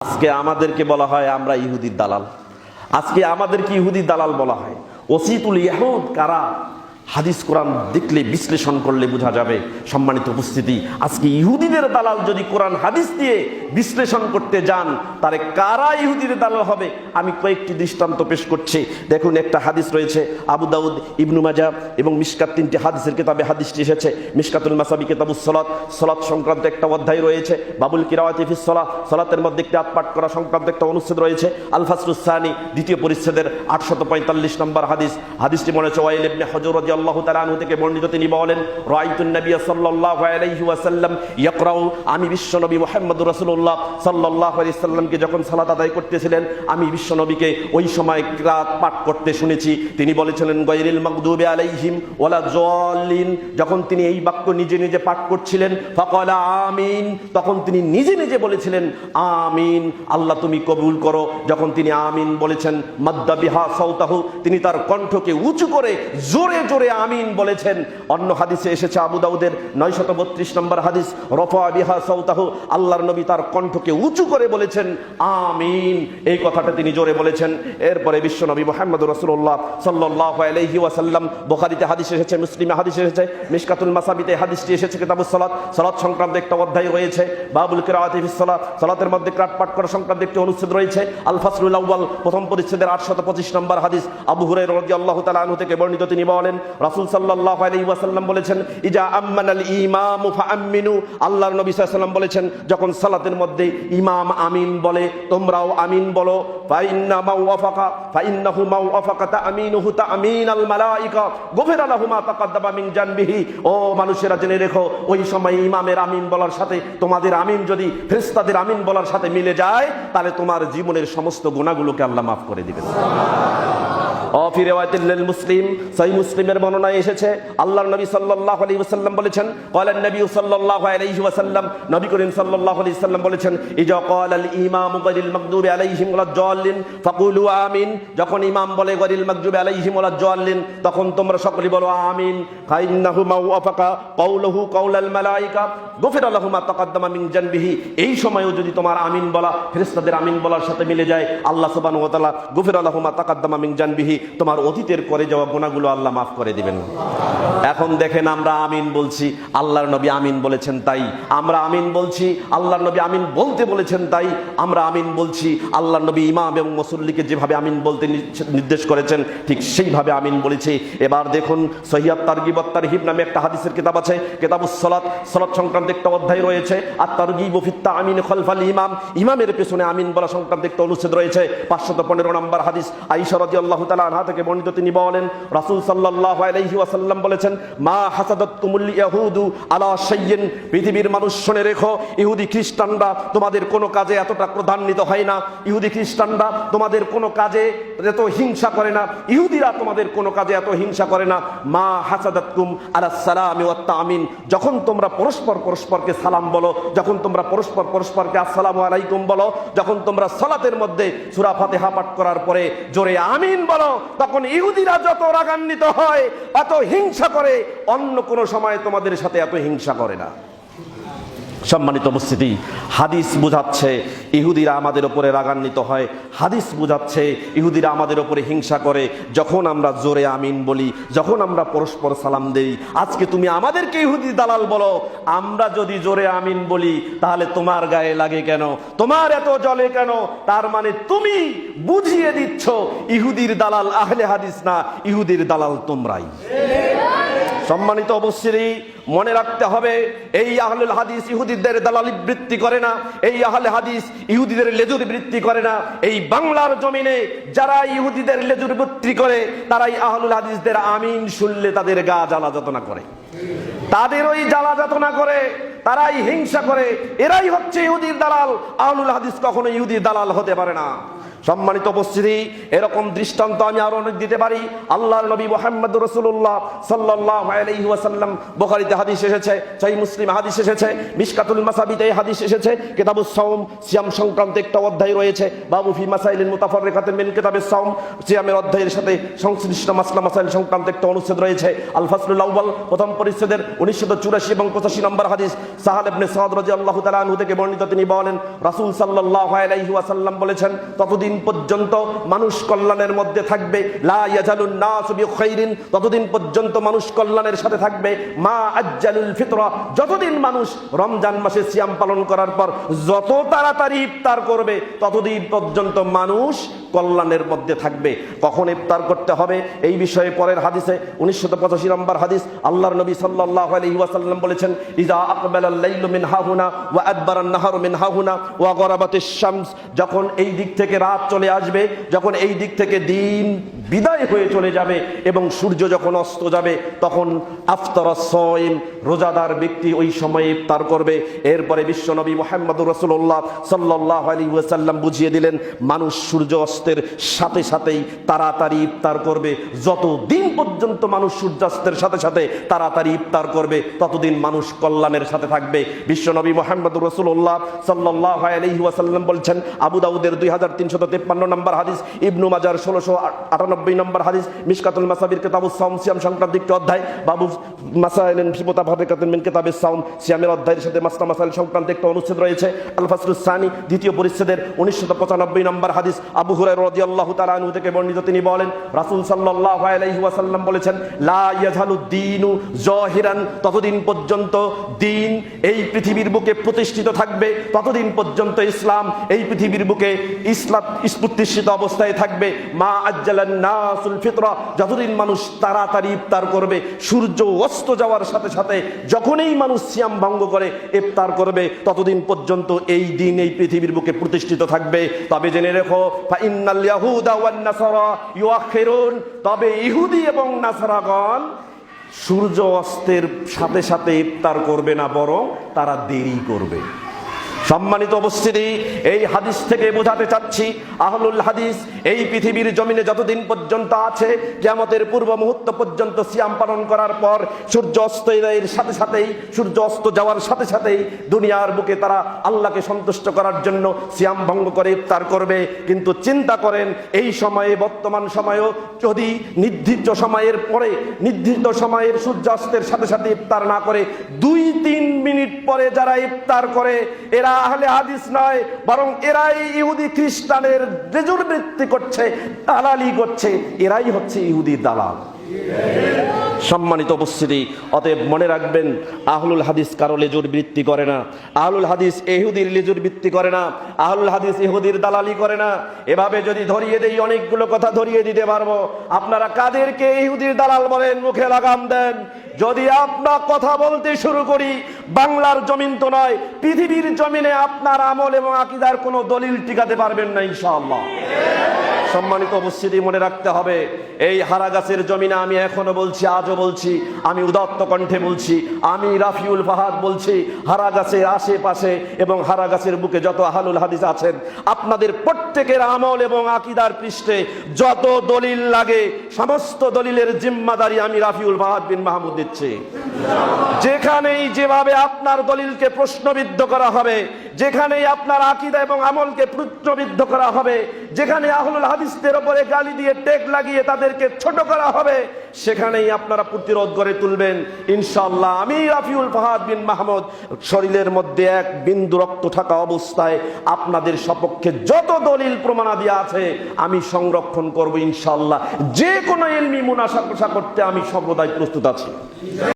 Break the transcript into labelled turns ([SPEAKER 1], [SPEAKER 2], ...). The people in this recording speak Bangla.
[SPEAKER 1] আজকে আমাদেরকে বলা হয় আমরা ইহুদির দালাল। আজকে আমাদেরকে ইহুদির দালাল বলা হয়। ওসিতুল ইহুদ কারা? হাদিস কোরআন দেখলে বিশ্লেষণ করলে বোঝা যাবে। সম্মানিত উপস্থিতি, আজকে ইহুদিদের দালাল যদি কোরআন হাদিস দিয়ে বিশ্লেষণ করতে যান, তাহলে কারা ইহুদির দালাল হবে? আমি কয়েকটি দৃষ্টান্ত পেশ করছি। দেখুন, একটা হাদিস রয়েছে আবু দাউদ, ইবনু মাজাহ এবং মিশকাত, তিনটি হাদিসের কিতাবে হাদিসটি এসেছে। মিশকাতুল মাসাবি কিতাবুস সালাত, সালাত সংক্রান্ত একটা অধ্যায় রয়েছে। বাবুল কিরাআতি ফিস সালাহ, সালাতের মধ্যে একটি পাঠ করা সংক্রান্ত একটা অনুচ্ছেদ রয়েছে। আল ফাসলুস সানি, দ্বিতীয় পরিচ্ছেদের 845 নম্বর হাদিস। হাদিসটি মনে হচ্ছে ওয়াইল ইবনে হুজর রাদিয়াল্লাহু তাআলা আনহু থেকে বর্ণিত। তিনি বলেন, রাআইতুন নবিয়্য সাল্লাল্লাহু আলাইহি ওয়াসাল্লাম ইয়াকরাউ, আমি বিশ্বনবী মুহাম্মদুর রাসূলুল্লাহ সাল্লাল্লাহু আলাইহি সাল্লামকে যখন সালাত আদায় করতেছিলেন, আমি বিশ্বনবীকে ওই সময় কিরাত পাঠ করতে শুনেছি। তিনি বলেছিলেন গায়রিল মাগদুবি আলাইহিম ওয়ালা যাল্লিন। যখন তিনি এই বাক্য নিজে নিজে পাঠ করছিলেন, ফাকালা আমিন, তখন তিনি নিজে নিজে বলেছিলেন আমিন, আল্লাহ তুমি কবুল করো। যখন তিনি আমিন বলেছেন, মাদ্দা বিহা সাউতাহু, তিনি তার কণ্ঠকে উঁচু করে জোরে জোরে আমিন বলেছেন। অন্য হাদিসে এসেছে আবু দাউদের 932 নম্বর হাদিস, রফা বিহা সাউতাহু, আল্লাহর নবী তার কণ্ঠকে উঁচু করে বলেছেন আমিন, এই কথাটা তিনি জোরে বলেছেন। এরপরে বিশ্ব নবী মুহাম্মদ রাসূলুল্লাহ সাল্লাল্লাহু আলাইহি ওয়াসাল্লাম, বুখারীতে হাদিস এসেছে, মুসলিমে হাদিস এসেছে, মিশকাতুল মাসাবিতে হাদিসটি এসেছে, কিতাবুস সালাত, সালাত সংক্রান্ত একটা অধ্যায় রয়েছে। বাবুল কিরাআতি ফিস সালাহ, সালাতের মধ্যে কিরাত পাঠ করা সংক্রান্ত একটি অনুচ্ছেদ রয়েছে। আল ফাসলুল আউয়াল, প্রথম পরিচ্ছেদের 825 নম্বর হাদিস। আবু হুরায়রা রাদিয়াল্লাহু তাআলা আনহু থেকে বর্ণিত, তিনি বলেন রাসূল সাল্লাল্লাহু আলাইহি ওয়াসাল্লাম বলেছেন, ইজা আম্মানাল ইমামু ফাআমিনু, আল্লাহর নবী সাল্লাল্লাহু আলাইহি ওয়াসাল্লাম বলেছেন, যখন সালাতের মধ্যে ইমাম আমিন বলে, তোমরাও আমিন বলো। ফাইন্নাহু মাওয়াফাকা তামিনুহু তামিনাল মালায়েকা গুফিরা লাহু মা তাকাদ্দামা মিন জানবিহি। ও মানুষেরা, জেনে রেখো, ওই সময় ইমামের আমিন বলার সাথে তোমাদের আমিন যদি ফেরেশতাদের আমিন বলার সাথে মিলে যায়, তাহলে তোমার জীবনের সমস্ত গুনাহগুলোকে আল্লাহ মাফ করে দিবেন। ফি রিওয়ায়াতিল মুসলিম, সহিহ মুসলিমের বর্ণনায় এসেছে, আল্লাহর নবী সাল্লাল্লাহু আলাইহি ওয়াসাল্লাম বলেছেন, ক্বালান নবী সাল্লাল্লাহু আলাইহি ওয়াসাল্লাম, নবী করিম সাল্লাল্লাহু আলাইহি ওয়াসাল্লাম বলেছেন, ইজা ক্বালাল ইমামু গায়রিল মাগদুবি আলাইহিম ওয়ালাদ যাল্লিন ফাকুলু আমিন, যখন ইমাম বলে গায়রিল মাগদুবি আলাইহিম ওয়ালাদ যাল্লিন, তখন তোমরা সকলেই বলো আমিন। ফাইন্নাহু মাওয়াফাকা কাওলুহু কাওলাল মালায়েকা গুফিরা লাহু মা তাকাদ্দামা মিন জানবিহি। এই সময়ও যদি তোমার আমিন বলা ফেরেশতাদের আমিন বলার সাথে মিলে যায়, আল্লাহ সুবহানাহু ওয়া তাআলা গুফিরা লাহু মা তাকাদ্দামা মিন জানবিহি, তোমার অতীতের করে যাওয়া গুনাহগুলো আল্লাহ মাফ করে দিবেন। এখন দেখেন, আমরা আমিন বলছি, আল্লাহর নবী আমিন বলেছেন তাই আমরা আমিন বলছি, আল্লাহর নবী আমিন বলতে বলেছেন তাই আমরা আমিন বলছি। আল্লাহর নবী ইমাম এবং মুসল্লিকে যেভাবে আমিন বলতে নির্দেশ করেছেন, ঠিক সেইভাবে আমিন বলেছি। এবার দেখুন, সহিহ তারগিব ওয়াত তারহিব নামে একটা হাদিসের কিতাব আছে, কিতাবুস সালাত, সালাত সংক্রান্ত একটা অধ্যায় রয়েছে। আর তারগিব ফি তামিন খালফাল ইমাম, ইমামের পেছনে আমিন বলা সংক্রান্ত একটা অনুচ্ছেদ রয়েছে। 515 নম্বর হাদিস, আয়েশা রাদিয়াল্লাহু তাআলা আনহা থেকে বর্ণিত, তিনি বলেন রাসূল সাল্লাল্লাহু আলাইহি ওয়াসাল্লাম বলেছেন, মা হাসাদাতকুমুল ইয়াহুদু আলা শাইইন, পৃথিবীর মানুষ শুনে রেখো, ইহুদি খ্রিস্টানরা তোমাদের কোনো কাজে এতটা ক্রোধান্বিত হয় না, ইহুদি খ্রিস্টানরা তোমাদের কোনো কাজে এত হিংসা করে না, ইহুদিরা তোমাদের কোনো কাজে এত হিংসা করে না। মা হাসাদাতকুম আলা সালামি ওয়াত তামিন, যখন তোমরা পরস্পর পরস্পরকে সালাম বলো, যখন তোমরা পরস্পর পরস্পরকে আসসালামু আলাইকুম বলো, যখন তোমরা সালাতের মধ্যে সূরা ফাতিহা পাঠ করার পরে জোরে আমিন বলো, তখন ইহুদিরা যত রাগান্বিত হয়, এত হিংসা করে, অন্য কোনো সময় তোমাদের সাথে এত হিংসা করে না। সম্মানিত উপস্থিতি, হাদিস বুঝাচ্ছে ইহুদিরা আমাদের উপরে রাগান্বিত হয়, হাদিস বুঝাচ্ছে ইহুদিরা আমাদের উপরে হিংসা করে যখন আমরা জোরে আমিন বলি, যখন আমরা পরস্পর সালাম দেই। আজকে তুমি আমাদেরকে ইহুদি দালাল বলো, আমরা যদি জোরে আমিন বলি, তাহলে তোমার গায়ে লাগে কেন, তোমার এত জ্বলে কেন? তার মানে তুমি বুঝিয়ে দিচ্ছ ইহুদির দালাল আহলে হাদিস না, ইহুদির দালাল তোমরাই। সম্মানিত উপস্থিতি, মনে রাখতে হবে, এই আহলুল হাদিস ইহুদিদের দালালি বৃত্তি করে না, এই আহলে হাদিস ইহুদিদের লেজুর বৃত্তি করে না। এই বাংলার জমিনে যারা ইহুদিদের লেজুর বৃত্তি করে, তারাই আহলুল হাদিসদের আমিন শুনলে তাদের গা জ্বালা যাতনা করে, তাদের ওই জ্বালা যাতনা করে, তারাই হিংসা করে, এরাই হচ্ছে ইহুদির দালাল। আহলুল হাদিস কখনো ইহুদির দালাল হতে পারে না। সম্মানিত উপস্থিতি, এরকম দৃষ্টান্ত আমি আরো অনেক দিতে পারি। আল্লাহর নবী মুহাম্মদ রাসূলুল্লাহ সাল্লাল্লাহু আলাইহি ওয়াসাল্লাম, বুখারীতে হাদিস এসেছে, সহিহ মুসলিমে হাদিস এসেছে, মিশকাতুল মাসাবিতে হাদিস এসেছে, কিতাবুস সাওম সিয়াম সংক্রান্ত একটা অধ্যায় রয়েছে, বাবু ফি মাসাইলিন মুতাফাররিকাতিন মিন কিতাবিস সাওম, সিয়ামের অধ্যায়ের সাথে সংশ্লিষ্ট মাসলা মাসাইল সংক্রান্ত একটা অনুচ্ছেদ রয়েছে। আল ফাসলুল আউয়াল, প্রথম পরিচ্ছেদের 1984 এবং 85 নম্বর হাদিস, সাহাল ইবনে সাদ রাদিয়াল্লাহু তাআলা আনহু থেকে বর্ণিত। তিনি বলেন, রাসূল সাল্লাল্লাহু আলাইহি ওয়াসাল্লাম বলেছেন, ততদিন পর্যন্ত মানুষ কল্যাণের মধ্যে থাকবে, লা ইয়াজালুন নাসু বিখাইরিন, ততদিন পর্যন্ত মানুষ কল্যাণের সাথে থাকবে, মা আজ্জালুল ফিতরা, যতদিন মানুষ রমজান মাসে সিয়াম পালন করার পর যত তাড়াতাড়ি ইফতার করবে ততদিন পর্যন্ত মানুষ কল্যাণের মধ্যে থাকবে। কখন ইফতার করতে হবে এই বিষয়ে পরের হাদিসে 1985 নম্বর হাদিস, আল্লাহর নবী সাল্লাল্লাহু আলাইহি ওয়াসাল্লাম বলেছেন, ইজা আকবালাল লাইলু মিন হাহুনা ওয়া আদবারান নাহারু মিন হাহুনা ওয়া গরাবাতিশ শামস, যখন এই দিক থেকে রাত চলে আসবে, যখন এই দিক থেকে দিন বিদায় হয়ে চলে যাবে এবং সূর্য যখন অস্ত যাবে, তখন আফতারাস সাইম, রোজাদার ব্যক্তি ওই সময়ে ইফতার করবে। এরপরে বিশ্বনবী মুহাম্মদুর রাসূলুল্লাহ সাল্লাল্লাহু আলাইহি ওয়াসাল্লাম বুঝিয়ে দিলেন, মানুষ সূর্য অস্তের সাথে সাথেই তাড়াতাড়ি ইফতার করবে। যত দিন পর্যন্ত মানুষ সূর্যাস্তের সাথে সাথে তাড়াতাড়ি ইফতার করবে ততদিন মানুষ কল্যাণের সাথে থাকবে। বিশ্বনবী মুহাম্মদুর রাসূলুল্লাহ সাল্লাল্লাহু আলাইহি ওয়াসাল্লাম বলছেন, আবু দাউদের 2353 নম্বর হাদিস, ইবনু মাজার 1698 নম্বর হাদিস, মিশকাতুল মাসাবির কিতাবুস সাওম সিয়াম সংক্রান্ত একটি অধ্যায়, বাবু মাসাইলিন ফি মুতাফাররিকাতিন মিন কিতাবিস সাওম, সিয়ামের অধ্যায়ের সাথে মাসলা মাসাইল সংক্রান্ত একটা অনুচ্ছেদ রয়েছে। আল ফাসলুস সানি, দ্বিতীয় পরিচ্ছেদের 1995 নম্বর হাদিস, আবু হুরায়রা রাদিয়াল্লাহু তাআলা আনহু থেকে বর্ণিত। তিনি বলেন, রাসূল সাল্লাল্লাহু আলাইহি ওয়াসাল্লাম বলেছেন, লা ইয়াজালুদ দীনু যাহিরান, ততদিন পর্যন্ত দিন এই পৃথিবীর বুকে প্রতিষ্ঠিত থাকবে, ততদিন পর্যন্ত ইসলাম এই পৃথিবীর বুকে ইসলাম প্রতিষ্ঠিত অবস্থায় থাকবে, মা আজ্জালান নাসুল ফিতরা, যতদিন মানুষ তাড়াতাড়ি ইফতার করবে, সূর্য অস্ত যাওয়ার সাথে সাথে যখনই মানুষ সিয়াম ভঙ্গ করে ইফতার করবে ততদিন পর্যন্ত এই দিন এই পৃথিবীর বুকে প্রতিষ্ঠিত থাকবে। তবে জেনে রেখো, ফা ইন্নাল ইয়াহুদা ওয়ান নাসারা ইউআখিরুন, তবে ইহুদি এবং নাসারাগণ সূর্য অস্তের সাথে সাথে ইফতার করবে না, বরং তারা দেরি করবে। সম্মানিত উপস্থিতি, এই হাদিস থেকে বোঝাতে চাচ্ছি, আহলুল হাদিস এই পৃথিবীর জমিনে যতদিন পর্যন্ত আছে, কিয়ামতের পূর্ব মুহূর্ত পর্যন্ত সিয়াম পালন করার পর সূর্য অস্তের সাথে সাথেই, সূর্য অস্ত যাওয়ার সাথে সাথেই দুনিয়ার বুকে তারা আল্লাহকে সন্তুষ্ট করার জন্য সিয়াম ভঙ্গ করে ইফতার করবে। কিন্তু চিন্তা করেন, এই সময়ে, বর্তমান সময়েও যদি নির্দিষ্ট সময়ের পরে, নির্দিষ্ট সময়ের সূর্যাস্তের সাথে সাথে ইফতার না করে 2-3 মিনিট পরে যারা ইফতার করে, এরা আহলে হাদিস নয়, বরং এরাই ইহুদি খ্রিস্টানের লেজুর বৃত্তি করছে, দালালি করছে, এরাই হচ্ছে ইহুদি দালাল। সম্মানিত উপস্থিতি, অতএব মনে রাখবেন, আহলুল হাদিস কারো লেজুর বৃত্তি করে না, আহলুল হাদিস ইহুদির লেজুর বৃত্তি করে না, আহলুল হাদিস ইহুদির দালালি করে না। এভাবে যদি ধরিয়ে দেই, অনেকগুলো কথা ধরিয়ে দিতে পারবো। আপনারা কাদেরকে ইহুদির দালাল বলেন, মুখে লাগাম দেন। যদি আমরা কথা বলতে শুরু করি, বাংলার জমিন তো নয়, পৃথিবীর জমিনে আপনার আমল এবং আকীদার কোনো দলিল টিকাতে পারবেন না ইনশাআল্লাহ। সম্মানিত উপস্থিতি, মনে রাখতে হবে, এই হারাগাছের জমিনে আমি এখনো বলছি, আজও বলছি, আমি উদাত্ত কণ্ঠে বলছি, আমি রাফিউল ফাহাদ বলছি, হারাগাছের আশেপাশে এবং হারাগাছের বুকে যত আহলুল হাদিস আছেন, আপনাদের প্রত্যেকের আমল এবং আকীদার পৃষ্ঠে যত দলিল লাগে, সমস্ত দলিলের জিম্মাদারি আমি রাফিউল ফাহাদ বিন মাহমুদ দিচ্ছি। যেখানেই যেভাবে আপনার দলিলকে প্রশ্নবিদ্ধ করা হবে, যেখানেই আপনার আকীদা এবং আমলকে প্রশ্নবিদ্ধ করা হবে, যেখানে আহলুল হাদিসদের উপরে গালি দিয়ে টেক লাগিয়ে তাদেরকে ছোট করা হবে, সেখানেই আপনারা প্রতিরোধ করে তুলবেন ইনশাআল্লাহ। আমি রাফিউল ফাহাদ বিন মাহমুদ শরীরের মধ্যে এক বিন্দু রক্ত থাকা অবস্থায় আপনাদের সপক্ষে যত দলিল প্রমাণাদি আছে আমি সংরক্ষণ করব ইনশাআল্লাহ। যে কোনো ইলমি মুনাজাত করতে আমি সর্বদাই প্রস্তুত আছি।